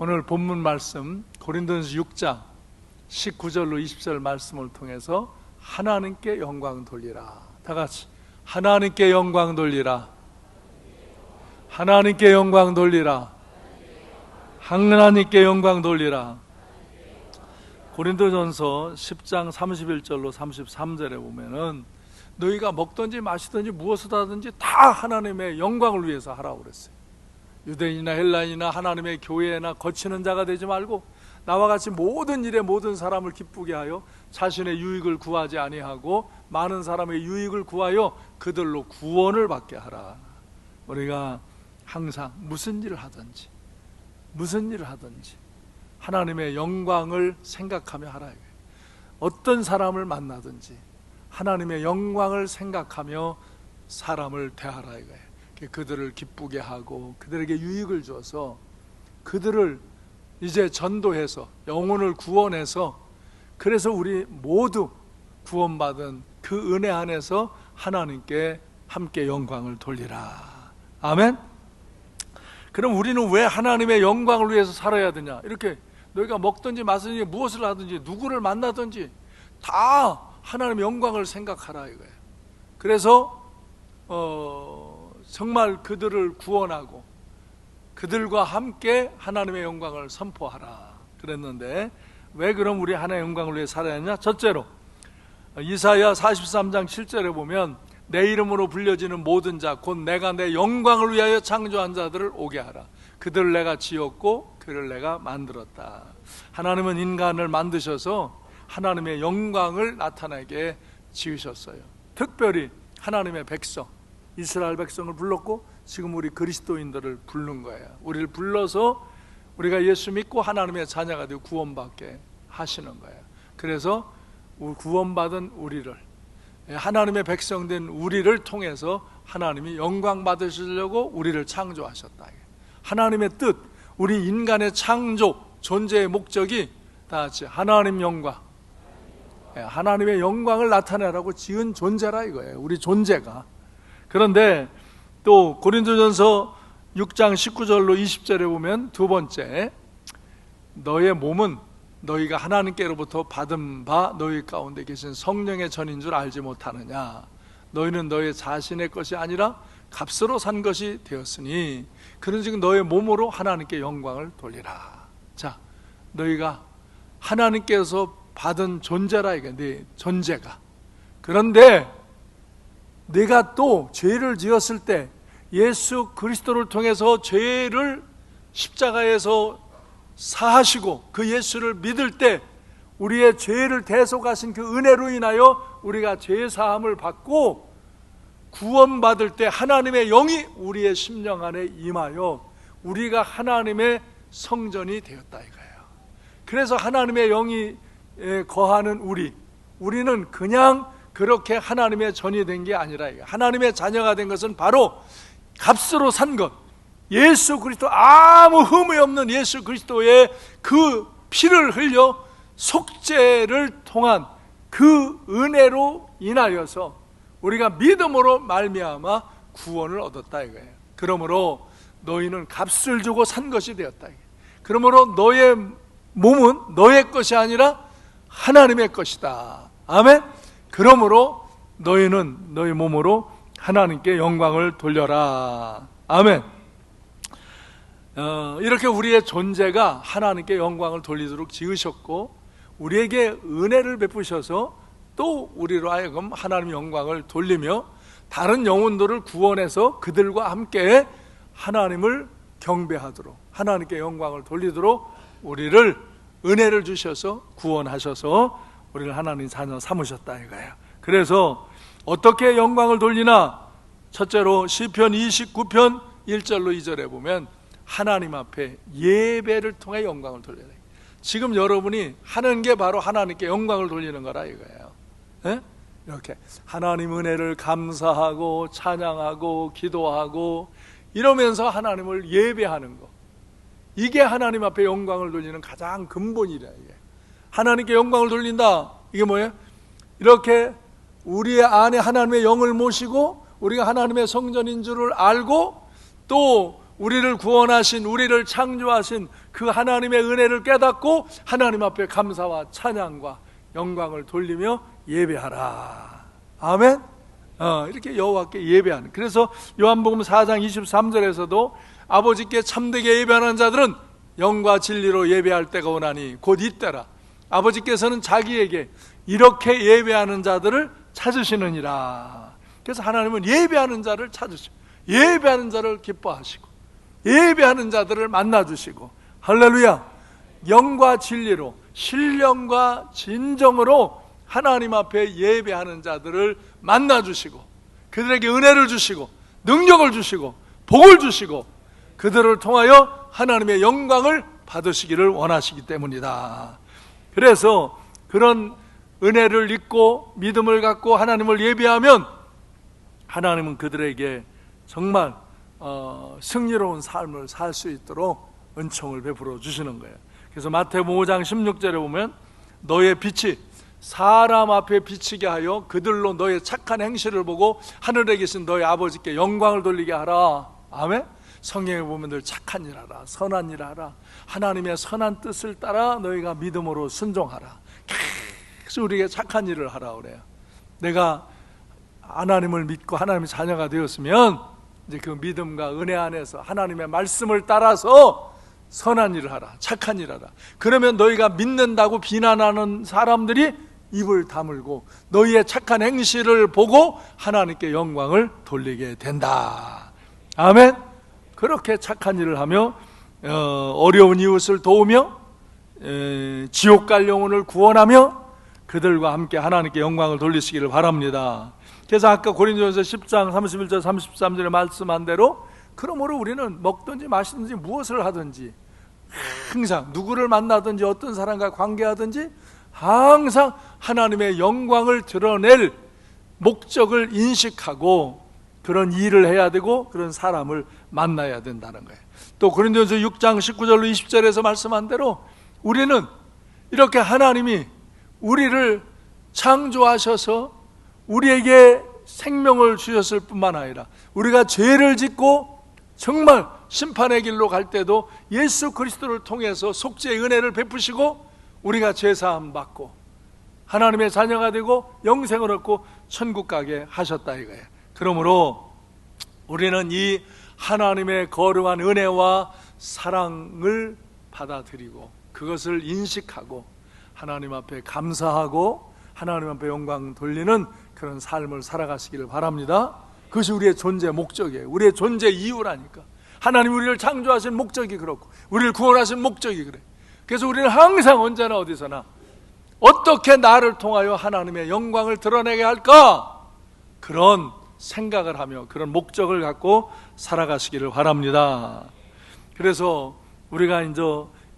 오늘 본문 말씀 고린도전서 6장 19절로 20절 말씀을 통해서 하나님께 영광 돌리라. 다 같이 하나님께 영광 돌리라. 하나님께 영광 돌리라. 하나님께 영광 돌리라. 고린도전서 10장 31절로 33절에 보면은 너희가 먹든지 마시든지 무엇을 하든지 다 하나님의 영광을 위해서 하라고 그랬어요. 유대인이나 헬라인이나 하나님의 교회나 거치는 자가 되지 말고 나와 같이 모든 일에 모든 사람을 기쁘게 하여 자신의 유익을 구하지 아니하고 많은 사람의 유익을 구하여 그들로 구원을 받게 하라. 우리가 항상 무슨 일을 하든지 하나님의 영광을 생각하며 하라. 어떤 사람을 만나든지 하나님의 영광을 생각하며 사람을 대하라 이거예요. 그들을 기쁘게 하고 그들에게 유익을 줘서 그들을 이제 전도해서 영혼을 구원해서 그래서 우리 모두 구원받은 그 은혜 안에서 하나님께 함께 영광을 돌리라. 아멘. 그럼 우리는 왜 하나님의 영광을 위해서 살아야 되냐? 이렇게 너희가 먹든지 마시든지 무엇을 하든지 누구를 만나든지 다 하나님의 영광을 생각하라 이거예요. 그래서 정말 그들을 구원하고 그들과 함께 하나님의 영광을 선포하라 그랬는데 왜 그럼 우리 하나님의 영광을 위해 살아야 하냐? 첫째로 이사야 43장 7절에 보면 내 이름으로 불려지는 모든 자 곧 내가 내 영광을 위하여 창조한 자들을 오게 하라. 그들을 내가 지었고 그를 내가 만들었다. 하나님은 인간을 만드셔서 하나님의 영광을 나타나게 지으셨어요. 특별히 하나님의 백성 이스라엘 백성을 불렀고 지금 우리 그리스도인들을 부른 거예요. 우리를 불러서 우리가 예수 믿고 하나님의 자녀가 되고 구원받게 하시는 거예요. 그래서 구원받은 우리를 하나님의 백성된 우리를 통해서 하나님이 영광 받으시려고 우리를 창조하셨다. 하나님의 뜻, 우리 인간의 창조 존재의 목적이 다 같이 하나님 영광, 하나님의 영광을 나타내라고 지은 존재라 이거예요. 우리 존재가. 그런데 또 고린도전서 6장 19절로 20절에 보면 두 번째, 너의 몸은 너희가 하나님께로부터 받은 바 너희 가운데 계신 성령의 전인 줄 알지 못하느냐? 너희는 너희 자신의 것이 아니라 값으로 산 것이 되었으니 그런즉 너의 몸으로 하나님께 영광을 돌리라. 자, 너희가 하나님께서 받은 존재라 이게 네 존재가. 그런데 내가 또 죄를 지었을 때 예수 그리스도를 통해서 죄를 십자가에서 사하시고 그 예수를 믿을 때 우리의 죄를 대속하신 그 은혜로 인하여 우리가 죄 사함을 받고 구원받을 때 하나님의 영이 우리의 심령 안에 임하여 우리가 하나님의 성전이 되었다 이거예요. 그래서 하나님의 영이 거하는 우리는 그냥 그렇게 하나님의 전이 된 게 아니라 하나님의 자녀가 된 것은 바로 값으로 산 것, 예수 그리스도, 아무 흠이 없는 예수 그리스도의 그 피를 흘려 속죄를 통한 그 은혜로 인하여서 우리가 믿음으로 말미암아 구원을 얻었다 이거예요. 그러므로 너희는 값을 주고 산 것이 되었다. 그러므로 너의 몸은 너의 것이 아니라 하나님의 것이다. 아멘. 그러므로 너희는 너희 몸으로 하나님께 영광을 돌려라. 아멘. 이렇게 우리의 존재가 하나님께 영광을 돌리도록 지으셨고 우리에게 은혜를 베푸셔서 또 우리로 하여금 하나님의 영광을 돌리며 다른 영혼들을 구원해서 그들과 함께 하나님을 경배하도록 하나님께 영광을 돌리도록 우리를 은혜를 주셔서 구원하셔서 우리를 하나님 자녀 삼으셨다 이거예요. 그래서 어떻게 영광을 돌리나? 첫째로 시편 29편 1절로 2절에 보면 하나님 앞에 예배를 통해 영광을 돌려야 돼요. 지금 여러분이 하는 게 바로 하나님께 영광을 돌리는 거라 이거예요. 네? 이렇게 하나님 은혜를 감사하고 찬양하고 기도하고 이러면서 하나님을 예배하는 거, 이게 하나님 앞에 영광을 돌리는 가장 근본이라. 이게 하나님께 영광을 돌린다. 이게 뭐예요? 이렇게 우리 안에 하나님의 영을 모시고 우리가 하나님의 성전인 줄을 알고 또 우리를 구원하신, 우리를 창조하신 그 하나님의 은혜를 깨닫고 하나님 앞에 감사와 찬양과 영광을 돌리며 예배하라. 아멘. 이렇게 여호와께 예배하는. 그래서 요한복음 4장 23절에서도 아버지께 참되게 예배하는 자들은 영과 진리로 예배할 때가 오나니 곧 이때라. 아버지께서는 자기에게 이렇게 예배하는 자들을 찾으시느니라. 그래서 하나님은 예배하는 자를 찾으시고, 예배하는 자를 기뻐하시고, 예배하는 자들을 만나주시고, 할렐루야. 영과 진리로, 신령과 진정으로 하나님 앞에 예배하는 자들을 만나주시고, 그들에게 은혜를 주시고, 능력을 주시고, 복을 주시고, 그들을 통하여 하나님의 영광을 받으시기를 원하시기 때문이다. 그래서 그런 은혜를 입고 믿음을 갖고 하나님을 예배하면 하나님은 그들에게 정말 승리로운 삶을 살 수 있도록 은총을 베풀어 주시는 거예요. 그래서 마태복음 5장 16절에 보면 너의 빛이 사람 앞에 비치게 하여 그들로 너의 착한 행실을 보고 하늘에 계신 너의 아버지께 영광을 돌리게 하라. 아멘. 성경에 보면 늘 착한 일 하라, 선한 일 하라, 하나님의 선한 뜻을 따라 너희가 믿음으로 순종하라. 계속 우리에게 착한 일을 하라 그래요. 내가 하나님을 믿고 하나님의 자녀가 되었으면 이제 그 믿음과 은혜 안에서 하나님의 말씀을 따라서 선한 일을 하라, 착한 일을 하라. 그러면 너희가 믿는다고 비난하는 사람들이 입을 다물고 너희의 착한 행실을 보고 하나님께 영광을 돌리게 된다. 아멘. 그렇게 착한 일을 하며 어려운 이웃을 도우며 지옥 갈 영혼을 구원하며 그들과 함께 하나님께 영광을 돌리시기를 바랍니다. 그래서 아까 고린도전서 10장 31절 33절에 말씀한 대로 그러므로 우리는 먹든지 마시든지 무엇을 하든지 항상 누구를 만나든지 어떤 사람과 관계하든지 항상 하나님의 영광을 드러낼 목적을 인식하고 그런 일을 해야 되고 그런 사람을 만나야 된다는 거예요. 또 고린도전서 6장 19절로 20절에서 말씀한 대로 우리는 이렇게 하나님이 우리를 창조하셔서 우리에게 생명을 주셨을 뿐만 아니라 우리가 죄를 짓고 정말 심판의 길로 갈 때도 예수 그리스도를 통해서 속죄의 은혜를 베푸시고 우리가 죄사함 받고 하나님의 자녀가 되고 영생을 얻고 천국 가게 하셨다 이거예요. 그러므로 우리는 이 하나님의 거룩한 은혜와 사랑을 받아들이고 그것을 인식하고 하나님 앞에 감사하고 하나님 앞에 영광 돌리는 그런 삶을 살아가시기를 바랍니다. 그것이 우리의 존재 목적이에요. 우리의 존재 이유라니까. 하나님 우리를 창조하신 목적이 그렇고 우리를 구원하신 목적이 그래. 그래서 우리는 항상 언제나 어디서나 어떻게 나를 통하여 하나님의 영광을 드러내게 할까? 그런 생각을 하며 그런 목적을 갖고 살아가시기를 바랍니다. 그래서 우리가 이제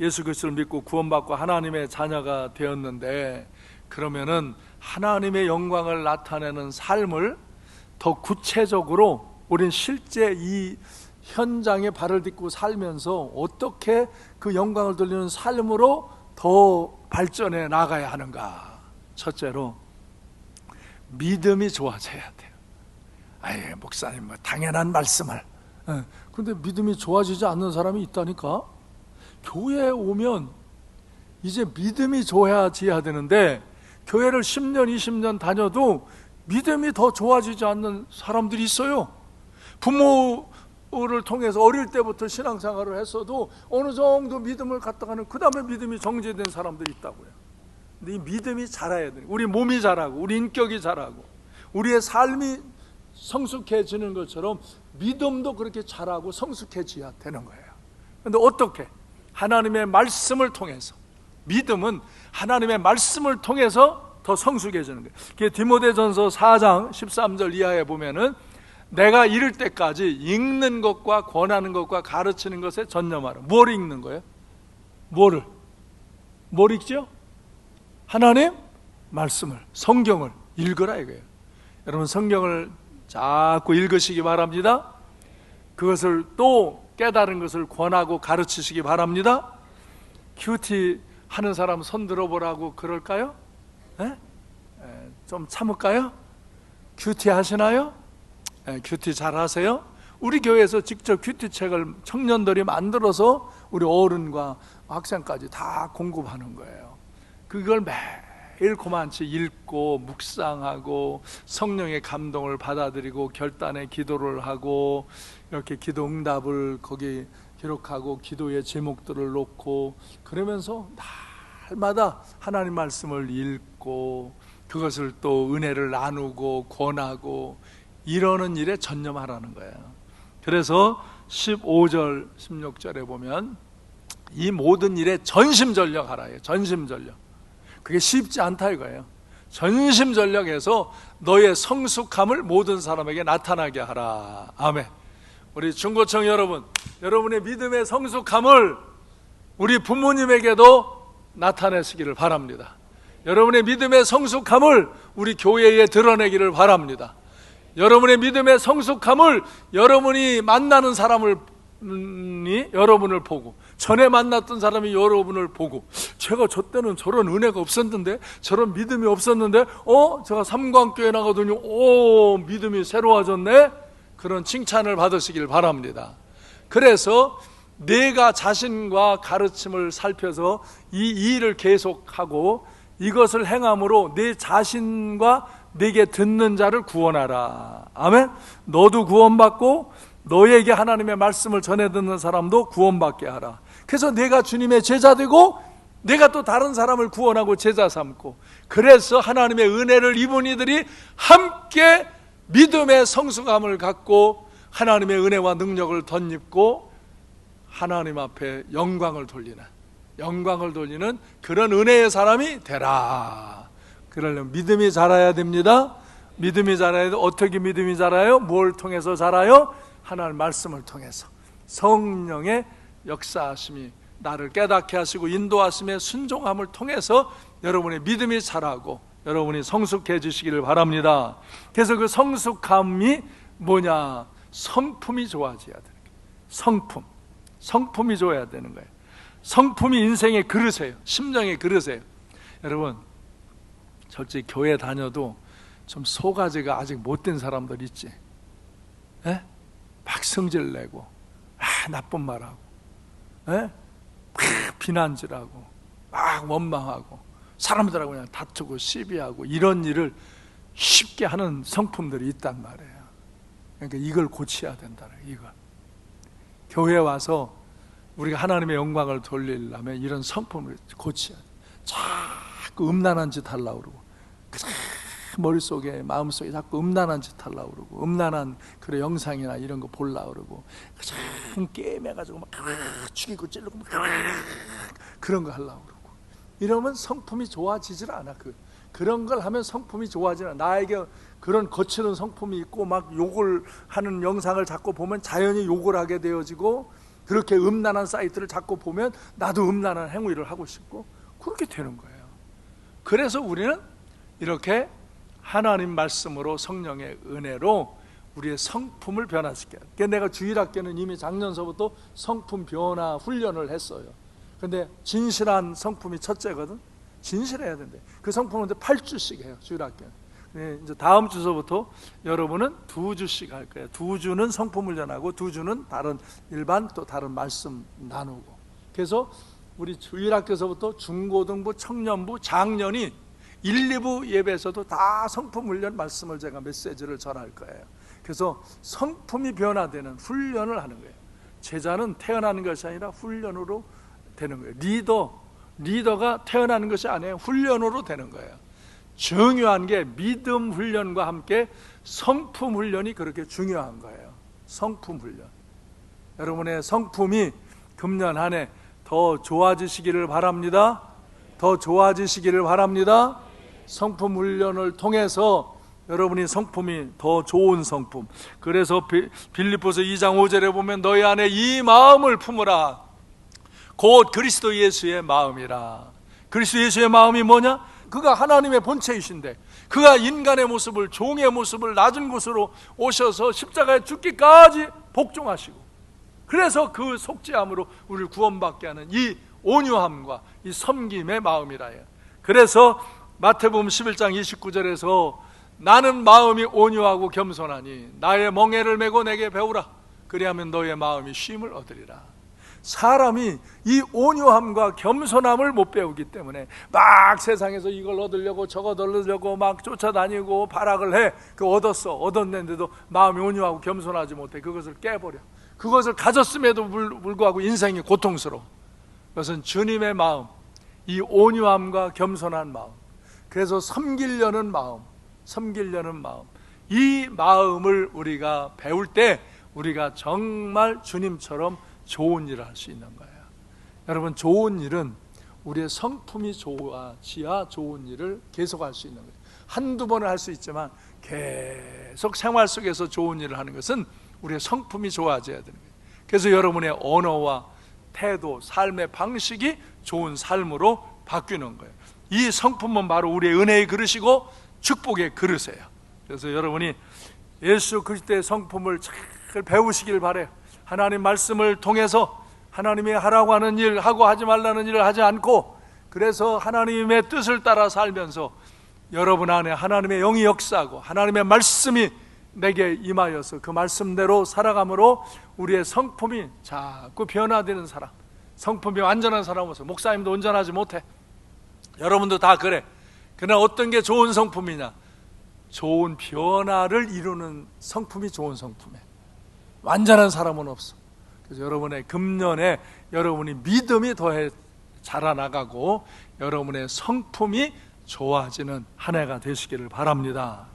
예수 그리스도를 믿고 구원받고 하나님의 자녀가 되었는데 그러면은 하나님의 영광을 나타내는 삶을 더 구체적으로 우린 실제 이 현장에 발을 딛고 살면서 어떻게 그 영광을 돌리는 삶으로 더 발전해 나가야 하는가? 첫째로 믿음이 좋아져야 돼요. 아예 목사님 뭐 당연한 말씀을. 근데 믿음이 좋아지지 않는 사람이 있다니까. 교회에 오면 이제 믿음이 좋아져야 되는데 교회를 10년 20년 다녀도 믿음이 더 좋아지지 않는 사람들이 있어요. 부모를 통해서 어릴 때부터 신앙생활을 했어도 어느 정도 믿음을 갖다가는 그 다음에 믿음이 정지된 사람들이 있다고요. 근데 이 믿음이 자라야 돼요. 우리 몸이 자라고 우리 인격이 자라고 우리의 삶이 성숙해지는 것처럼 믿음도 그렇게 자라고 성숙해져야 되는 거예요. 그런데 어떻게? 하나님의 말씀을 통해서. 믿음은 하나님의 말씀을 통해서 더 성숙해지는 거예요. 그게 디모데전서 4장 13절 이하에 보면은 내가 이를 때까지 읽는 것과 권하는 것과 가르치는 것에 전념하라. 뭘 읽는 거예요? 뭘 읽죠? 하나님 말씀을, 성경을 읽으라 이거예요. 여러분 성경을 자꾸 읽으시기 바랍니다. 그것을 또 깨달은 것을 권하고 가르치시기 바랍니다. 큐티 하는 사람 손 들어보라고 그럴까요? 좀 참을까요? 큐티 하시나요? 큐티 잘 하세요? 우리 교회에서 직접 큐티책을 청년들이 만들어서 우리 어른과 학생까지 다 공급하는 거예요. 그걸 매일 고만치 읽고 묵상하고 성령의 감동을 받아들이고 결단의 기도를 하고 이렇게 기도 응답을 거기 기록하고 기도의 제목들을 놓고 그러면서 날마다 하나님 말씀을 읽고 그것을 또 은혜를 나누고 권하고 이러는 일에 전념하라는 거예요. 그래서 15절 16절에 보면 이 모든 일에 전심전력하라. 전심전력. 그게 쉽지 않다 이거예요. 전심전력해서 너의 성숙함을 모든 사람에게 나타나게 하라. 아멘. 우리 중고청 여러분, 여러분의 믿음의 성숙함을 우리 부모님에게도 나타내시기를 바랍니다. 여러분의 믿음의 성숙함을 우리 교회에 드러내기를 바랍니다. 여러분의 믿음의 성숙함을 여러분이 만나는 사람이 여러분을 보고, 전에 만났던 사람이 여러분을 보고, 제가 저 때는 저런 은혜가 없었는데, 저런 믿음이 없었는데, 제가 삼광교회 나가더니 믿음이 새로워졌네. 그런 칭찬을 받으시길 바랍니다. 그래서 내가 자신과 가르침을 살펴서 이 일을 계속하고 이것을 행함으로 내 자신과 내게 듣는 자를 구원하라. 아멘. 너도 구원받고 너에게 하나님의 말씀을 전해 듣는 사람도 구원받게 하라. 그래서 내가 주님의 제자 되고 내가 또 다른 사람을 구원하고 제자 삼고, 그래서 하나님의 은혜를 입은 이들이 함께 믿음의 성숙함을 갖고 하나님의 은혜와 능력을 덧입고 하나님 앞에 영광을 돌리는 그런 은혜의 사람이 되라. 그러려면 믿음이 자라야 됩니다. 믿음이 자라야 돼. 어떻게 믿음이 자라요? 뭘 통해서 자라요? 하나님 말씀을 통해서 성령의 역사하심이 나를 깨닫게 하시고 인도하심의 순종함을 통해서 여러분의 믿음이 자라고 여러분이 성숙해지시기를 바랍니다. 그래서 그 성숙함이 뭐냐? 성품이 좋아져야 되는 거예요. 성품이 좋아야 되는 거예요. 성품이 인생의 그릇이에요. 심령의 그릇이에요. 여러분, 솔직히 교회 다녀도 좀 소가지가 아직 못된 사람들 있지? 에? 막 성질 내고 나쁜 말하고 막 비난질하고 막 원망하고 사람들하고 그냥 다투고 시비하고 이런 일을 쉽게 하는 성품들이 있단 말이에요. 그러니까 이걸 고쳐야 된다. 이걸 교회에 와서 우리가 하나님의 영광을 돌리려면 이런 성품을 고쳐야 돼. 자꾸 음란한 짓 하려고 그러고 머릿속에 마음속에 자꾸 음란한 짓 하려고 그러고 음란한 그런 영상이나 이런 거 보려고 그러고 자꾸 게임해가지고 막 죽이고 찔르고 막 그런 거 하려고 그러고 이러면 성품이 좋아지질 않아. 그런 걸 하면 성품이 좋아지지 않아. 나에게 그런 거치는 성품이 있고 막 욕을 하는 영상을 자꾸 보면 자연히 욕을 하게 되어지고, 그렇게 음란한 사이트를 자꾸 보면 나도 음란한 행위를 하고 싶고 그렇게 되는 거예요. 그래서 우리는 이렇게 하나님 말씀으로 성령의 은혜로 우리의 성품을 변화시켜요. 그러니까 내가 주일학교는 이미 작년서부터 성품 변화 훈련을 했어요. 근데 진실한 성품이 첫째거든. 진실해야 된대. 그 성품은 8주씩 해요, 주일학교는. 이제 다음 주서부터 여러분은 2주씩 할 거예요. 2주는 성품 훈련하고 2주는 다른 일반 또 다른 말씀 나누고. 그래서 우리 주일학교에서부터 중고등부, 청년부, 장년이 1, 2부 예배에서도 다 성품 훈련 말씀을 제가 메시지를 전할 거예요. 그래서 성품이 변화되는 훈련을 하는 거예요. 제자는 태어나는 것이 아니라 훈련으로 되는 거예요. 리더가 태어나는 것이 아니에요. 훈련으로 되는 거예요. 중요한 게 믿음 훈련과 함께 성품 훈련이 그렇게 중요한 거예요. 성품 훈련. 여러분의 성품이 금년 한 해 더 좋아지시기를 바랍니다. 더 좋아지시기를 바랍니다. 성품 훈련을 통해서 여러분이 성품이 더 좋은 성품. 그래서 빌립보서 2장 5절에 보면 너희 안에 이 마음을 품으라. 곧 그리스도 예수의 마음이라. 그리스도 예수의 마음이 뭐냐? 그가 하나님의 본체이신데 그가 인간의 모습을, 종의 모습을 낮은 곳으로 오셔서 십자가에 죽기까지 복종하시고, 그래서 그 속죄함으로 우리를 구원받게 하는 이 온유함과 이 섬김의 마음이라요. 그래서 마태복음 11장 29절에서 나는 마음이 온유하고 겸손하니 나의 멍에를 메고 내게 배우라. 그리하면 너의 마음이 쉼을 얻으리라. 사람이 이 온유함과 겸손함을 못 배우기 때문에 막 세상에서 이걸 얻으려고 저거 얻으려고 막 쫓아다니고 발악을 해. 얻었는데도 마음이 온유하고 겸손하지 못해. 그것을 깨버려. 그것을 가졌음에도 불구하고 인생이 고통스러워. 그것은 주님의 마음, 이 온유함과 겸손한 마음, 그래서 섬기려는 마음, 이 마음을 우리가 배울 때 우리가 정말 주님처럼 좋은 일을 할 수 있는 거예요. 여러분, 좋은 일은 우리의 성품이 좋아지야 좋은 일을 계속할 수 있는 거예요. 한두 번은 할 수 있지만 계속 생활 속에서 좋은 일을 하는 것은 우리의 성품이 좋아져야 되는 거예요. 그래서 여러분의 언어와 태도, 삶의 방식이 좋은 삶으로 바뀌는 거예요. 이 성품은 바로 우리의 은혜의 그릇이고 축복의 그릇이에요. 그래서 여러분이 예수 그리스도의 성품을 잘 배우시길 바라요. 하나님 말씀을 통해서 하나님이 하라고 하는 일, 하고 하지 말라는 일을 하지 않고, 그래서 하나님의 뜻을 따라 살면서 여러분 안에 하나님의 영이 역사하고 하나님의 말씀이 내게 임하여서 그 말씀대로 살아감으로 우리의 성품이 자꾸 변화되는 사람, 성품이 완전한 사람 없어요. 목사님도 온전하지 못해. 여러분도 다 그래. 그러나 어떤 게 좋은 성품이냐? 좋은 변화를 이루는 성품이 좋은 성품이에요. 완전한 사람은 없어. 그래서 여러분의 금년에 여러분이 믿음이 더해 자라나가고 여러분의 성품이 좋아지는 한 해가 되시기를 바랍니다.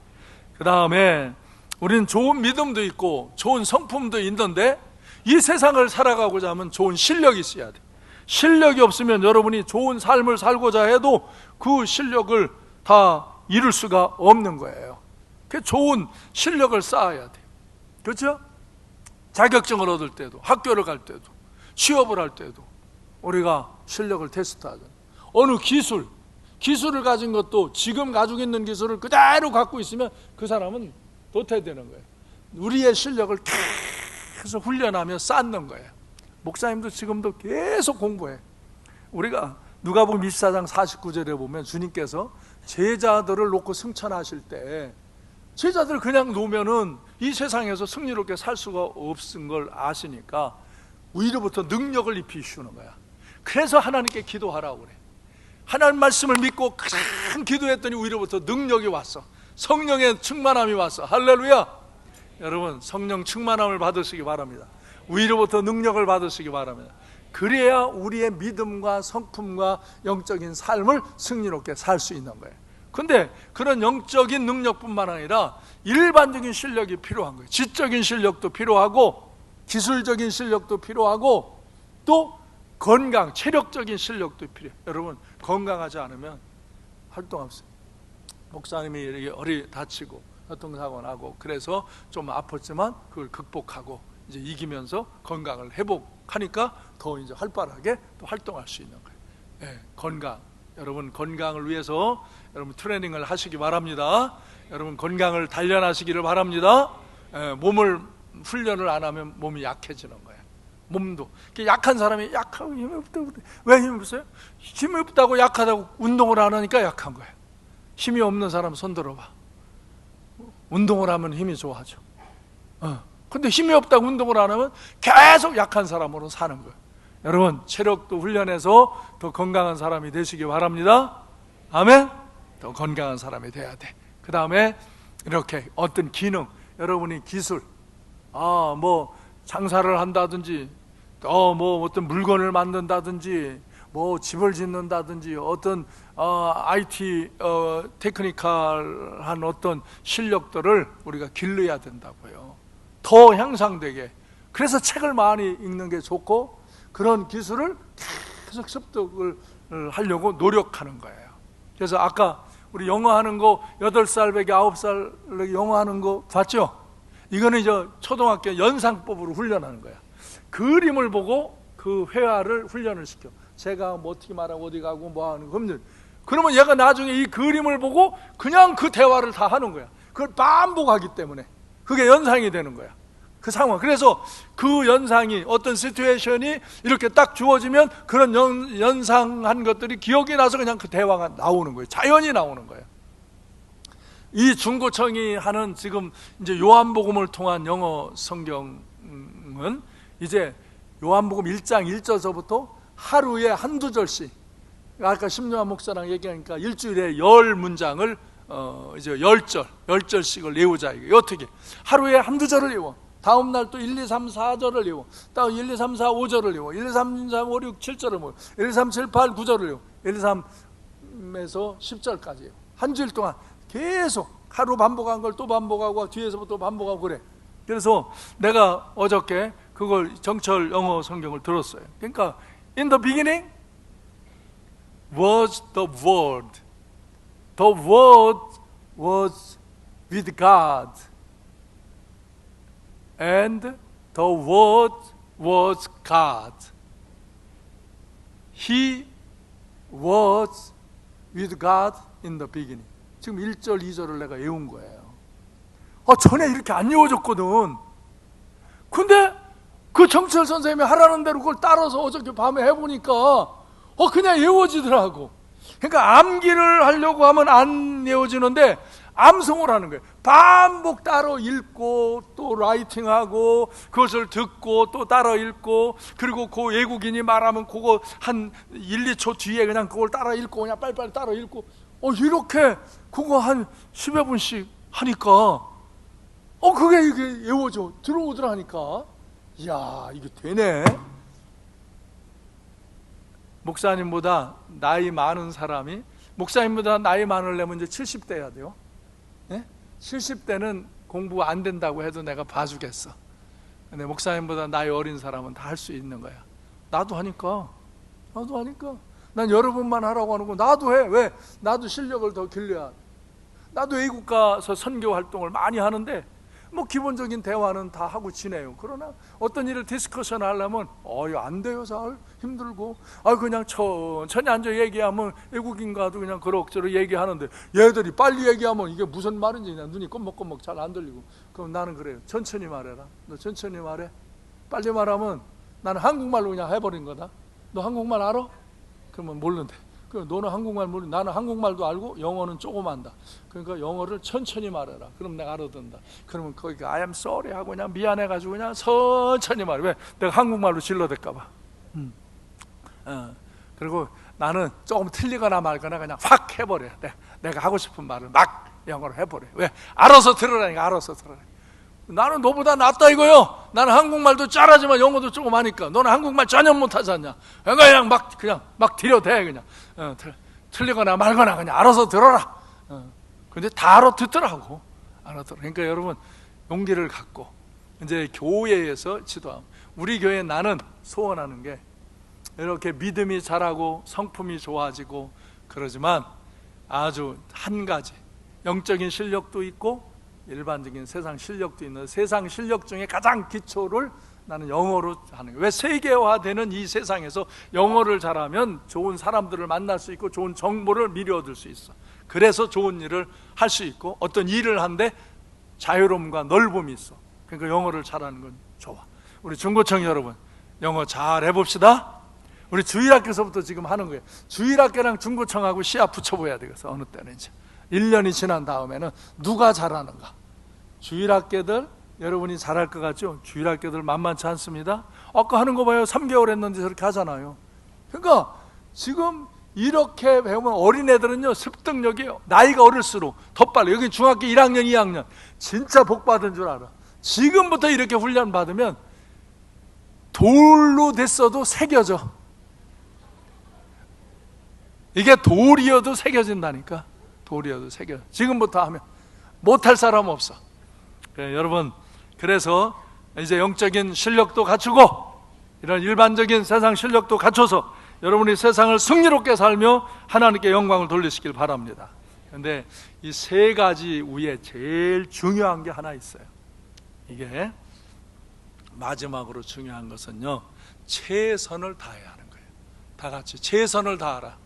그 다음에 우리는 좋은 믿음도 있고 좋은 성품도 있는데, 이 세상을 살아가고자 하면 좋은 실력이 있어야 돼. 실력이 없으면 여러분이 좋은 삶을 살고자 해도 그 실력을 다 이룰 수가 없는 거예요. 그 좋은 실력을 쌓아야 돼요. 그렇죠? 자격증을 얻을 때도, 학교를 갈 때도, 취업을 할 때도 우리가 실력을 테스트하잖아요. 어느 기술을 가진 것도 지금 가지고 있는 기술을 그대로 갖고 있으면 그 사람은 도태되는 거예요. 우리의 실력을 계속 훈련하며 쌓는 거예요. 목사님도 지금도 계속 공부해. 우리가 누가복음 24장 49절에 보면 주님께서 제자들을 놓고 승천하실 때, 제자들 그냥 놓으면은 이 세상에서 승리롭게 살 수가 없은 걸 아시니까 위로부터 능력을 입히시는 거야. 그래서 하나님께 기도하라고 그래. 하나님 말씀을 믿고 큰 기도했더니 위로부터 능력이 왔어. 성령의 충만함이 왔어. 할렐루야. 여러분, 성령 충만함을 받으시기 바랍니다. 위로부터 능력을 받으시기 바랍니다. 그래야 우리의 믿음과 성품과 영적인 삶을 승리롭게 살 수 있는 거예요. 근데 그런 영적인 능력뿐만 아니라 일반적인 실력이 필요한 거예요. 지적인 실력도 필요하고 기술적인 실력도 필요하고 또 건강, 체력적인 실력도 필요해요. 여러분, 건강하지 않으면 활동 없어요. 목사님이 이렇게 허리 다치고 교통사고 나고 그래서 좀 아팠지만 그걸 극복하고 이제 이기면서 건강을 회복하니까 더 이제 활발하게 또 활동할 수 있는 거예요. 네, 건강. 여러분, 건강을 위해서 여러분 트레이닝을 하시기 바랍니다. 여러분, 건강을 단련하시기를 바랍니다. 몸을 훈련을 안 하면 몸이 약해지는 거예요. 몸도 약한 사람이 약하고 힘이 없다고. 왜 힘이 없어요? 힘이 없다고 약하다고 운동을 안 하니까 약한 거예요. 힘이 없는 사람 손 들어봐. 운동을 하면 힘이 좋아져. 근데 힘이 없다고 운동을 안 하면 계속 약한 사람으로 사는 거예요. 여러분, 체력도 훈련해서 더 건강한 사람이 되시기 바랍니다. 아멘. 더 건강한 사람이 돼야 돼. 그 다음에 이렇게 어떤 기능, 여러분이 기술, 뭐 장사를 한다든지, 뭐 어떤 물건을 만든다든지, 뭐 집을 짓는다든지, 어떤 IT 테크니컬한 어떤 실력들을 우리가 길러야 된다고요. 더 향상되게. 그래서 책을 많이 읽는 게 좋고, 그런 기술을 계속 습득을 하려고 노력하는 거예요. 그래서 아까 우리 영어 하는 거 8살, 9살 영어 하는 거 봤죠? 이거는 이제 초등학교 연상법으로 훈련하는 거야. 그림을 보고 그 회화를 훈련을 시켜. 제가 뭐 어떻게 말하고 어디 가고 뭐 하는 거. 그러면 얘가 나중에 이 그림을 보고 그냥 그 대화를 다 하는 거야. 그걸 반복하기 때문에 그게 연상이 되는 거야. 그 상황. 그래서 그 연상이, 어떤 시츄에이션이 이렇게 딱 주어지면 그런 연상한 것들이 기억이 나서 그냥 그 대화가 나오는 거예요. 자연히 나오는 거예요. 이 중고청이 하는 지금 이제 요한복음을 통한 영어 성경을 성경은 이제 요한복음 1장 1절서부터 하루에 한두 절씩, 아까 심요한 목사랑 얘기하니까 일주일에 10문장을 이제 10절씩을 외우자. 이게 어떻게? 하루에 한두 절을 외워. 다음 날 또 1, 2, 3, 4절을 외워. 또 1, 2, 3, 4, 5절을 외워. 1, 2, 3, 4, 5, 6, 7절을 외워. 1, 2, 3, 7, 8, 9절을 외워. 1, 2, 3에서 10절까지 외워. 한 주일 동안 계속 하루 반복한 걸 또 반복하고 뒤에서부터 반복하고 그래. 그래서 내가 어저께 그걸 정철 영어 성경을 들었어요. 그러니까 In the beginning was the Word. The Word was with God. And the Word was God. He was with God in the beginning. 지금 1절, 2절을 내가 외운 거예요. 전에 이렇게 안 외워졌거든. 근데 그 정철 선생님이 하라는 대로 그걸 따라서 어저께 밤에 해보니까 그냥 외워지더라고. 그러니까 암기를 하려고 하면 안 외워지는데 암송을 하는 거예요. 반복 따로 읽고 또 라이팅하고 그것을 듣고 또 따라 읽고, 그리고 그 외국인이 말하면 그거 한 1, 2초 뒤에 그냥 그걸 따라 읽고 그냥 빨리빨리 따라 읽고 이렇게 그거 한 10여 분씩 하니까 그게 이게 외워져 들어오더라니까. 이야, 이게 되네. 목사님보다 나이 많은 사람이, 목사님보다 나이 많으려면 이제 70대야 돼요. 네? 70대는 공부 안 된다고 해도 내가 봐주겠어. 근데 목사님보다 나이 어린 사람은 다 할 수 있는 거야. 나도 하니까. 난 여러분만 하라고 하는 거 나도 해. 왜? 나도 실력을 더 길러야 돼. 나도 외국 가서 선교 활동을 많이 하는데 기본적인 대화는 다 하고 지내요. 그러나 어떤 일을 디스커션 하려면 안 돼요. 잘 힘들고 그냥 천천히 앉아 얘기하면 외국인과도 그냥 그럭저럭 얘기하는데 얘들이 빨리 얘기하면 이게 무슨 말인지 그냥 눈이 껌먹껌먹 잘 안 들리고. 그럼 나는 그래요. 천천히 말해라. 너 천천히 말해. 빨리 말하면 나는 한국말로 그냥 해버린 거다. 너 한국말 알아? 그러면 모르는데. 그럼 너는 한국말 모르는데 나는 한국말도 알고 영어는 조금 안다. 그러니까 영어를 천천히 말해라. 그럼 내가 알아듣는다. 그러면 거기가 I am sorry 하고 그냥 미안해가지고 그냥 천천히 말해. 왜? 내가 한국말로 질러댈까봐. 그리고 나는 조금 틀리거나 말거나 그냥 확 해버려. 내가 하고 싶은 말을 막 영어로 해버려. 왜? 알아서 들으라니까. 알아서 들으라. 나는 너보다 낫다 이거요. 나는 한국말도 잘하지만 영어도 조금 하니까. 너는 한국말 전혀 못하지 않냐. 그냥 막 들여대 그냥. 틀리거나 말거나 그냥 알아서 들어라. 근데 다 알아듣더라고. 알아들어. 그러니까 여러분 용기를 갖고 이제 교회에서 지도함. 우리 교회 나는 소원하는 게 이렇게 믿음이 자라고 성품이 좋아지고 그러지만 아주 한 가지 영적인 실력도 있고 일반적인 세상 실력도 있는, 세상 실력 중에 가장 기초를 나는 영어로 하는 거예요. 왜? 세계화되는 이 세상에서 영어를 잘하면 좋은 사람들을 만날 수 있고 좋은 정보를 미리 얻을 수 있어. 그래서 좋은 일을 할 수 있고 어떤 일을 하는데 자유로움과 넓음이 있어. 그러니까 영어를 잘하는 건 좋아. 우리 중고청 여러분 영어 잘 해봅시다. 우리 주일학교에서부터 지금 하는 거예요. 주일학교랑 중고청하고 시합 붙여봐야 되겠어. 어느 때는 이제 1년이 지난 다음에는 누가 잘하는가. 주일학교들 여러분이 잘할 것 같죠? 주일학교들 만만치 않습니다. 아까 하는 거 봐요. 3개월 했는데 저렇게 하잖아요. 그러니까 지금 이렇게 배우면 어린애들은요 습득력이 나이가 어릴수록 더 빨리. 여기 중학교 1학년 2학년 진짜 복 받은 줄 알아. 지금부터 이렇게 훈련 받으면 돌로 됐어도 새겨져. 이게 돌이어도 새겨진다니까. 돌이어도 새겨. 지금부터 하면 못할 사람 없어. 그래, 여러분 그래서 이제 영적인 실력도 갖추고 이런 일반적인 세상 실력도 갖춰서 여러분이 세상을 승리롭게 살며 하나님께 영광을 돌리시길 바랍니다. 그런데 이 세 가지 위에 제일 중요한 게 하나 있어요. 이게 마지막으로 중요한 것은요 최선을 다해야 하는 거예요. 다 같이 최선을 다하라.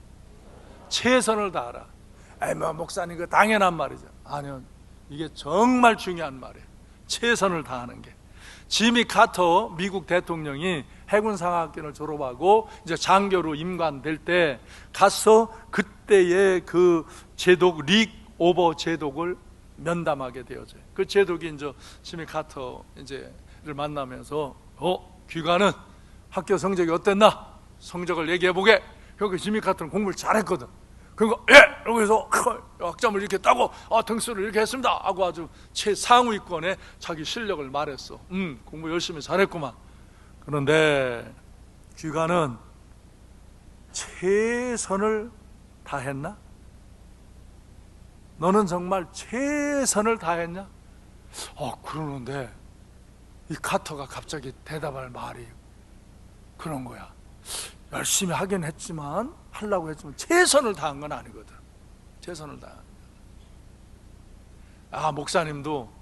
최선을 다하라. 목사님 그 당연한 말이죠. 아니요, 이게 정말 중요한 말이에요. 최선을 다하는 게. 지미 카터 미국 대통령이 해군상학교를 졸업하고 이제 장교로 임관될 때 가서 그때의 그 제독 릭 오버 제독을 면담하게 되어져요. 그 제독이 이제 지미 카터 이제를 만나면서 귀가는 학교 성적이 어땠나? 성적을 얘기해보게. 그러니까 지미 카트는 공부를 잘했거든. 그러니까 이러고 해서 학점을 이렇게 따고 등수를 이렇게 했습니다 하고 아주 최상위권에 자기 실력을 말했어. 공부 열심히 잘했구만. 그런데 귀가는 최선을 다했나? 너는 정말 최선을 다했냐? 그러는데 이 카터가 갑자기 대답할 말이 그런 거야. 열심히 하긴 했지만, 하려고 했지만 최선을 다한 건 아니거든. 최선을 다한 거야. 목사님도,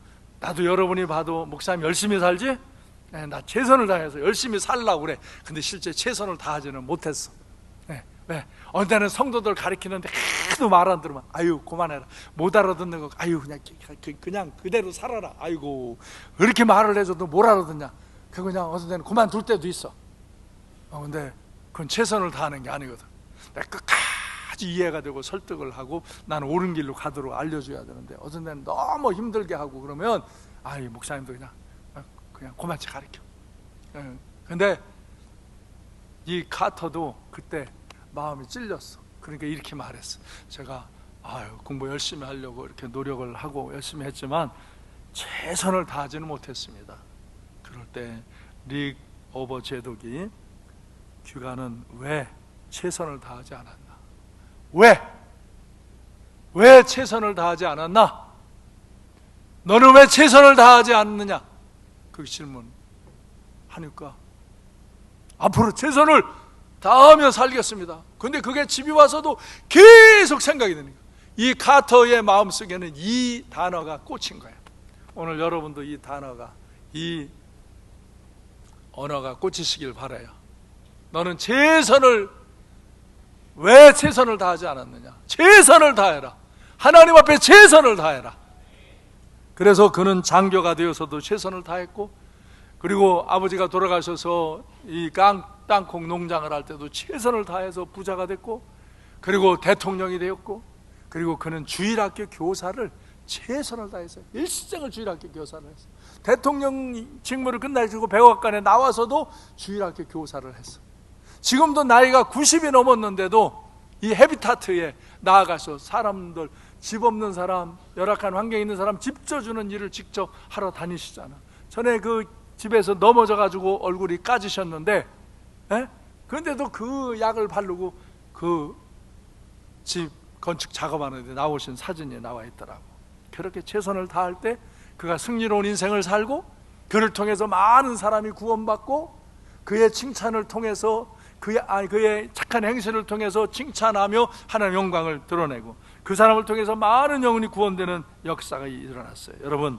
나도 여러분이 봐도 목사님 열심히 살지? 나 최선을 다해서 열심히 살려고 그래. 근데 실제 최선을 다하지는 못했어. 왜? 어느 때는 성도들 가르치는데 하도 말 안 들으면 그만해라. 못 알아듣는 거 그냥 그대로 살아라. 그렇게 말을 해줘도 뭘 알아듣냐. 그냥 어느 때는 그만둘 때도 있어. 근데 그건 최선을 다하는 게 아니거든. 내가 끝까지 이해가 되고 설득을 하고 나는 옳은 길로 가도록 알려줘야 되는데 어떤 때는 너무 힘들게 하고 그러면 목사님도 그냥 그만치 가르쳐. 근데 이 카터도 그때 마음이 찔렸어. 그러니까 이렇게 말했어. 제가 공부 열심히 하려고 이렇게 노력을 하고 열심히 했지만 최선을 다하지는 못했습니다. 그럴 때 릭 오버 제독이 귀가는 왜 최선을 다하지 않았나? 왜 최선을 다하지 않았나? 너는 왜 최선을 다하지 않느냐? 그 질문 하니까 앞으로 최선을 다하며 살겠습니다. 근데 그게 집에 와서도 계속 생각이 드는 거예요. 이 카터의 마음속에는 이 단어가 꽂힌 거예요. 오늘 여러분도 이 단어가, 이 언어가 꽂히시길 바라요. 너는 왜 최선을 다하지 않았느냐? 최선을 다해라. 하나님 앞에 최선을 다해라. 그래서 그는 장교가 되어서도 최선을 다했고, 그리고 아버지가 돌아가셔서 이 땅콩 농장을 할 때도 최선을 다해서 부자가 됐고, 그리고 대통령이 되었고, 그리고 그는 주일학교 교사를 최선을 다해서 일생을 주일학교 교사를 했어. 대통령 직무를 끝나시고 백악관에 나와서도 주일학교 교사를 했어. 지금도 나이가 90이 넘었는데도 이 헤비타트에 나아가서 사람들, 집 없는 사람, 열악한 환경에 있는 사람 집 져주는 일을 직접 하러 다니시잖아. 전에 그 집에서 넘어져가지고 얼굴이 까지셨는데, 그런데도 그 약을 바르고 그 집 건축 작업하는데 나오신 사진이 나와 있더라고. 그렇게 최선을 다할 때 그가 승리로운 인생을 살고, 그를 통해서 많은 사람이 구원받고, 그의 칭찬을 통해서 그의 착한 행실을 통해서 칭찬하며 하나님의 영광을 드러내고, 그 사람을 통해서 많은 영혼이 구원되는 역사가 일어났어요. 여러분,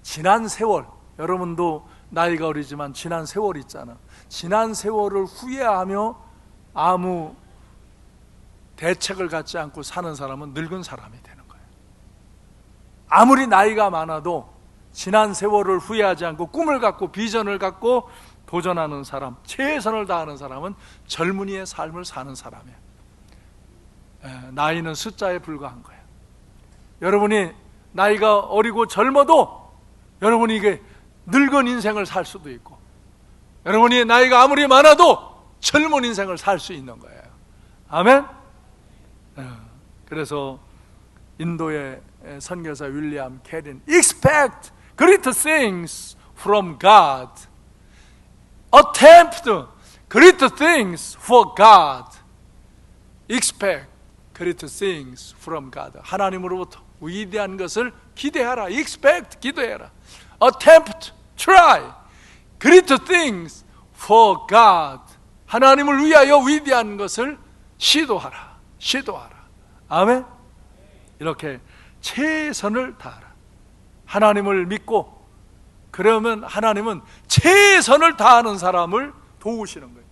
지난 세월, 여러분도 나이가 어리지만 지난 세월 있잖아. 지난 세월을 후회하며 아무 대책을 갖지 않고 사는 사람은 늙은 사람이 되는 거예요. 아무리 나이가 많아도 지난 세월을 후회하지 않고 꿈을 갖고 비전을 갖고 도전하는 사람, 최선을 다하는 사람은 젊은이의 삶을 사는 사람이에요. 나이는 숫자에 불과한 거예요. 여러분이 나이가 어리고 젊어도 여러분이 이게 늙은 인생을 살 수도 있고, 여러분이 나이가 아무리 많아도 젊은 인생을 살 수 있는 거예요. 아멘? 그래서 인도의 선교사 윌리엄 캐린, Expect great things from God. Attempt great things for God. Expect great things from God. 하나님으로부터 위대한 것을 기대하라. Expect, 기도해라. Attempt, try great things for God. 하나님을 위하여 위대한 것을 시도하라. 아멘? 이렇게 최선을 다하라. 하나님을 믿고, 그러면 하나님은 최선을 다하는 사람을 도우시는 거예요.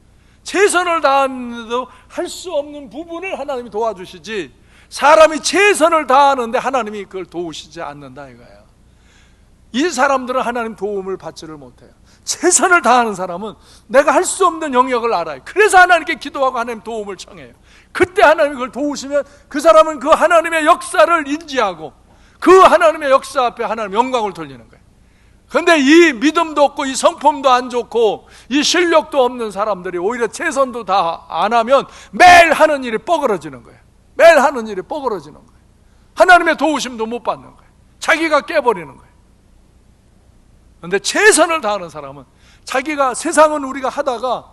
최선을 다하는데도 할 수 없는 부분을 하나님이 도와주시지, 사람이 최선을 다하는데 하나님이 그걸 도우시지 않는다 이거예요. 이 사람들은 하나님 도움을 받지를 못해요. 최선을 다하는 사람은 내가 할 수 없는 영역을 알아요. 그래서 하나님께 기도하고 하나님 도움을 청해요. 그때 하나님이 그걸 도우시면 그 사람은 그 하나님의 역사를 인지하고 그 하나님의 역사 앞에 하나님 영광을 돌리는 거예요. 근데 이 믿음도 없고 이 성품도 안 좋고 이 실력도 없는 사람들이 오히려 최선도 다 안 하면 매일 하는 일이 뻐그러지는 거예요. 매일 하는 일이 뻐그러지는 거예요. 하나님의 도우심도 못 받는 거예요. 자기가 깨버리는 거예요. 그런데 최선을 다하는 사람은 자기가, 세상은 우리가 하다가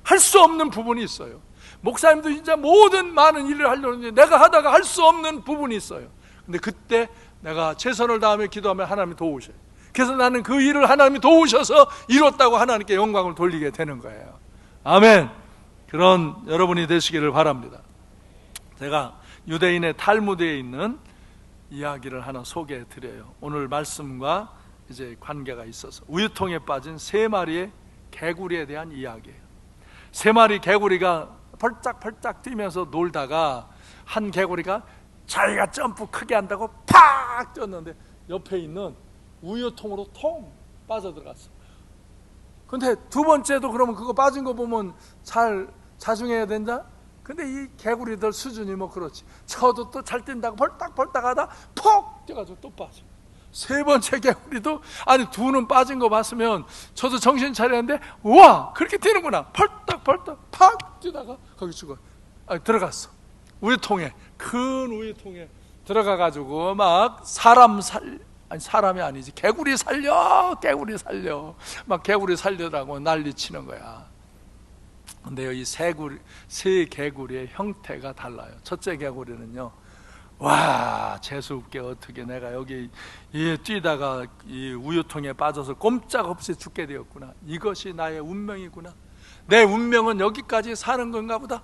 할 수 없는 부분이 있어요. 목사님도 진짜 모든 많은 일을 하려는데 내가 하다가 할 수 없는 부분이 있어요. 근데 그때 내가 최선을 다하며 기도하면 하나님이 도우셔요. 그래서 나는 그 일을 하나님이 도우셔서 이뤘다고 하나님께 영광을 돌리게 되는 거예요. 아멘. 그런 여러분이 되시기를 바랍니다. 제가 유대인의 탈무드에 있는 이야기를 하나 소개해 드려요. 오늘 말씀과 이제 관계가 있어서 우유통에 빠진 3마리의 개구리에 대한 이야기예요. 3마리 개구리가 펄짝펄짝 뛰면서 놀다가 한 개구리가 자기가 점프 크게 한다고 팍 뛰었는데 옆에 있는 우유통으로 통 빠져들어갔어. 근데 두 번째도 그러면 그거 빠진 거 보면 잘 자중해야 된다? 근데 이 개구리들 수준이 뭐 그렇지. 저도 또 잘 뛴다고 벌떡벌떡 하다 퍽 뛰어가지고 또 빠져. 3번째 개구리도, 아니 두는 빠진 거 봤으면 저도 정신 차렸는데 우와 그렇게 뛰는구나. 벌떡벌떡 팍 뛰다가 거기 죽어. 들어갔어. 우유통에, 큰 우유통에 들어가가지고 막 사람이 아니지, 개구리 살려 막 개구리 살려라고 난리치는 거야. 근데 이 세 개구리의 형태가 달라요. 첫째 개구리는요, 와 재수없게 어떻게 내가 여기 뛰다가 이 우유통에 빠져서 꼼짝없이 죽게 되었구나. 이것이 나의 운명이구나. 내 운명은 여기까지 사는 건가 보다.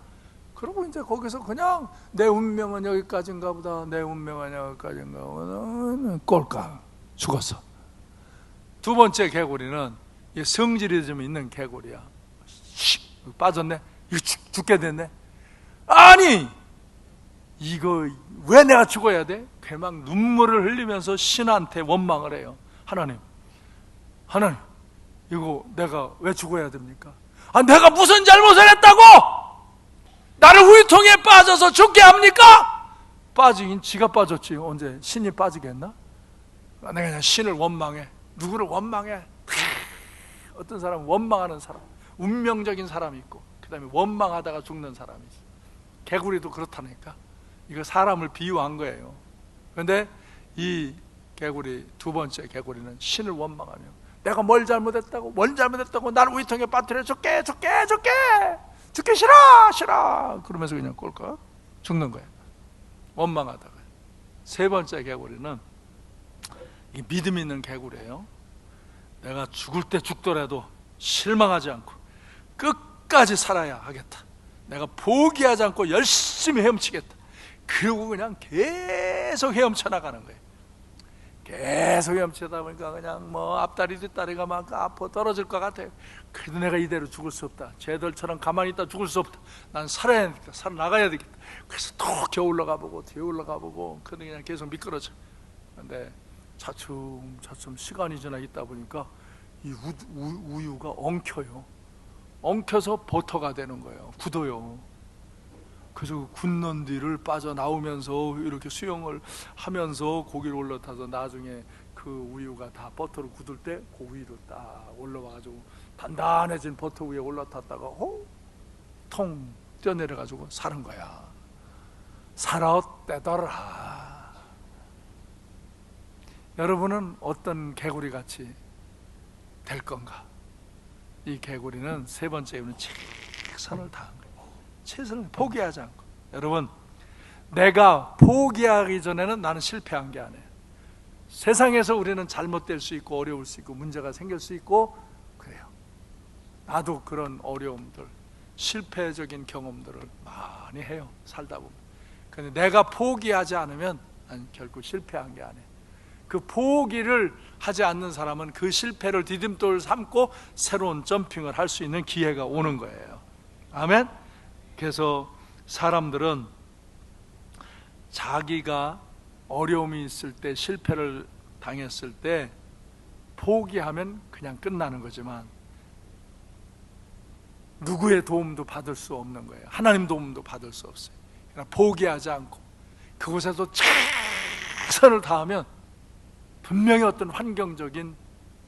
그러고 이제 거기서 그냥 내 운명은 여기까지인가 보다, 내 운명은 여기까지인가 보다, 꼴깍 죽었어. 두 번째 개구리는 성질이 좀 있는 개구리야. 빠졌네. 이거 죽게 됐네. 아니 이거 왜 내가 죽어야 돼? 막 눈물을 흘리면서 신한테 원망을 해요. 하나님 이거 내가 왜 죽어야 됩니까? 내가 무슨 잘못을 했다고 나를 우유통에 빠져서 죽게 합니까? 빠지긴 지가 빠졌지. 언제 신이 빠지겠나? 내가 그냥 신을 원망해. 누구를 원망해? 어떤 사람은 원망하는 사람, 운명적인 사람이 있고, 그 다음에 원망하다가 죽는 사람이 있어. 개구리도 그렇다니까. 이거 사람을 비유한 거예요. 그런데 이 개구리, 두 번째 개구리는 신을 원망하며 내가 뭘 잘못했다고 나를 우유통에 빠뜨려 죽게 싫어 그러면서 그냥 꼴깍 죽는 거예요. 원망하다가. 세 번째 개구리는 이 믿음 있는 개구리예요. 내가 죽을 때 죽더라도 실망하지 않고 끝까지 살아야 하겠다. 내가 포기하지 않고 열심히 헤엄치겠다. 그리고 그냥 계속 헤엄쳐 나가는 거예요. 계속 헤엄치다 보니까 그냥 뭐 앞다리 뒷다리가 막 아파 떨어질 것 같아요. 그래도 내가 이대로 죽을 수 없다. 쟤들처럼 가만히 있다 죽을 수 없다. 난 살아야 되겠다. 살아나가야 되겠다. 그래서 또 겨우 올라가 보고 뒤에 올라가 보고 그냥 계속 미끄러져. 근데 차츰 시간이 지나 있다 보니까 이 우유가 엉켜요. 엉켜서 버터가 되는 거예요. 굳어요. 그래서 굳는 뒤를 빠져나오면서 이렇게 수영을 하면서 고기를 올라타서 나중에 그 우유가 다 버터로 굳을 때 그 위로 딱 올라와가지고 단단해진 버터 위에 올라탔다가 통 뛰어내려가지고 사는 거야. 살아떼더라. 여러분은 어떤 개구리같이 될 건가? 이 개구리는 세 번째 이유는 최선을 다한 거예요. 최선을 포기하지 않고. 여러분, 내가 포기하기 전에는 나는 실패한 게 아니에요. 세상에서 우리는 잘못될 수 있고 어려울 수 있고 문제가 생길 수 있고 그래요. 나도 그런 어려움들, 실패적인 경험들을 많이 해요. 살다 보면. 그런데 내가 포기하지 않으면 난 결국 실패한 게 아니에요. 그 포기를 하지 않는 사람은 그 실패를 디딤돌 삼고 새로운 점핑을 할 수 있는 기회가 오는 거예요. 아멘. 그래서 사람들은 자기가 어려움이 있을 때, 실패를 당했을 때 포기하면 그냥 끝나는 거지만 누구의 도움도 받을 수 없는 거예요. 하나님 도움도 받을 수 없어요. 그러나 포기하지 않고 그곳에서 최선을 다하면 분명히 어떤 환경적인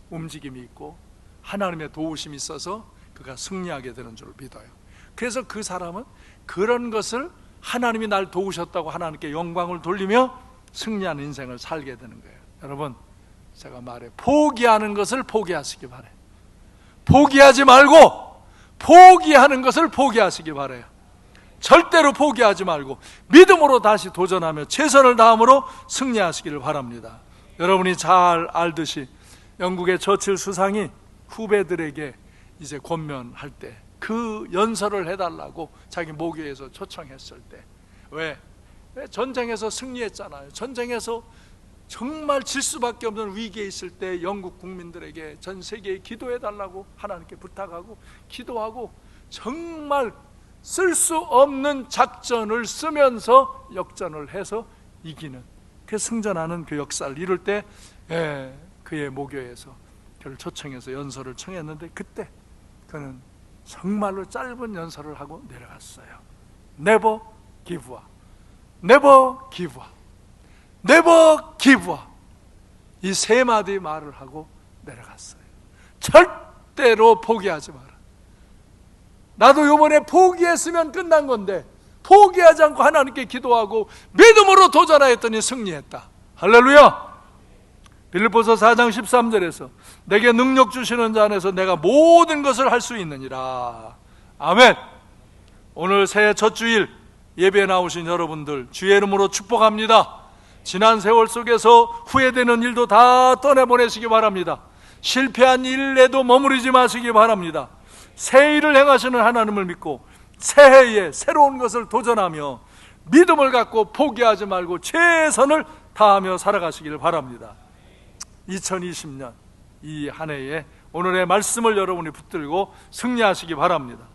움직임이 있고 하나님의 도우심이 있어서 그가 승리하게 되는 줄 믿어요. 그래서 그 사람은 그런 것을 하나님이 날 도우셨다고 하나님께 영광을 돌리며 승리하는 인생을 살게 되는 거예요. 여러분, 제가 말해, 포기하는 것을 포기하시기 바라요. 포기하지 말고 포기하는 것을 포기하시기 바라요. 절대로 포기하지 말고 믿음으로 다시 도전하며 최선을 다함으로 승리하시기를 바랍니다. 여러분이 잘 알듯이 영국의 처칠 수상이 후배들에게 이제 권면할 때 그 연설을 해달라고 자기 모교에서 초청했을 때, 왜 전쟁에서 승리했잖아요. 전쟁에서 정말 질 수밖에 없는 위기에 있을 때 영국 국민들에게 전 세계에 기도해달라고 하나님께 부탁하고 기도하고 정말 쓸 수 없는 작전을 쓰면서 역전을 해서 이기는, 그 승전하는 그 역사를 이룰 때 그의 모교에서 그를 초청해서 연설을 청했는데, 그때 그는 정말로 짧은 연설을 하고 내려갔어요. Never give up, never give up, never give up. 이 세 마디 말을 하고 내려갔어요. 절대로 포기하지 마라. 나도 이번에 포기했으면 끝난 건데 포기하지 않고 하나님께 기도하고 믿음으로 도전하였더니 승리했다. 할렐루야. 빌립보서 4장 13절에서 내게 능력 주시는 자 안에서 내가 모든 것을 할 수 있느니라. 아멘. 오늘 새해 첫 주일 예배에 나오신 여러분들 주의 이름으로 축복합니다. 지난 세월 속에서 후회되는 일도 다 떠내보내시기 바랍니다. 실패한 일에도 머무르지 마시기 바랍니다. 새 일을 행하시는 하나님을 믿고 새해에 새로운 것을 도전하며 믿음을 갖고 포기하지 말고 최선을 다하며 살아가시기를 바랍니다. 2020년 이 한 해에 오늘의 말씀을 여러분이 붙들고 승리하시기 바랍니다.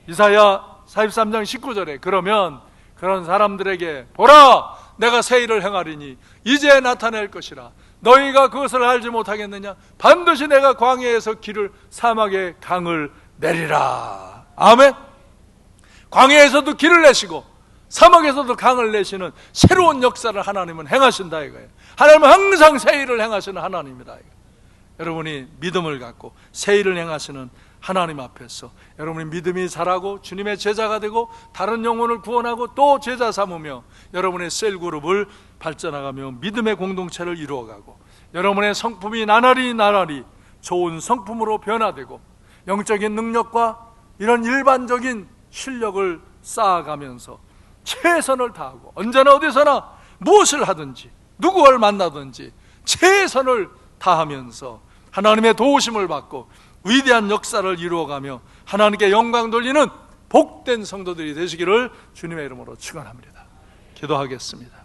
이사야 43장 19절에 그러면 그런 사람들에게 보라, 내가 새 일을 행하리니 이제 나타낼 것이라. 너희가 그것을 알지 못하겠느냐? 반드시 내가 광야에서 길을, 사막에 강을 내리라. 아멘. 광야에서도 길을 내시고 사막에서도 강을 내시는 새로운 역사를 하나님은 행하신다 이거예요. 하나님은 항상 새 일을 행하시는 하나님이다 이거예요. 여러분이 믿음을 갖고 새 일을 행하시는 하나님 앞에서 여러분이 믿음이 자라고 주님의 제자가 되고 다른 영혼을 구원하고 또 제자 삼으며 여러분의 셀그룹을 발전하가며 믿음의 공동체를 이루어가고 여러분의 성품이 나날이 좋은 성품으로 변화되고 영적인 능력과 이런 일반적인 실력을 쌓아가면서 최선을 다하고 언제나 어디서나 무엇을 하든지 누구를 만나든지 최선을 다하면서 하나님의 도우심을 받고 위대한 역사를 이루어가며 하나님께 영광 돌리는 복된 성도들이 되시기를 주님의 이름으로 축원합니다. 기도하겠습니다.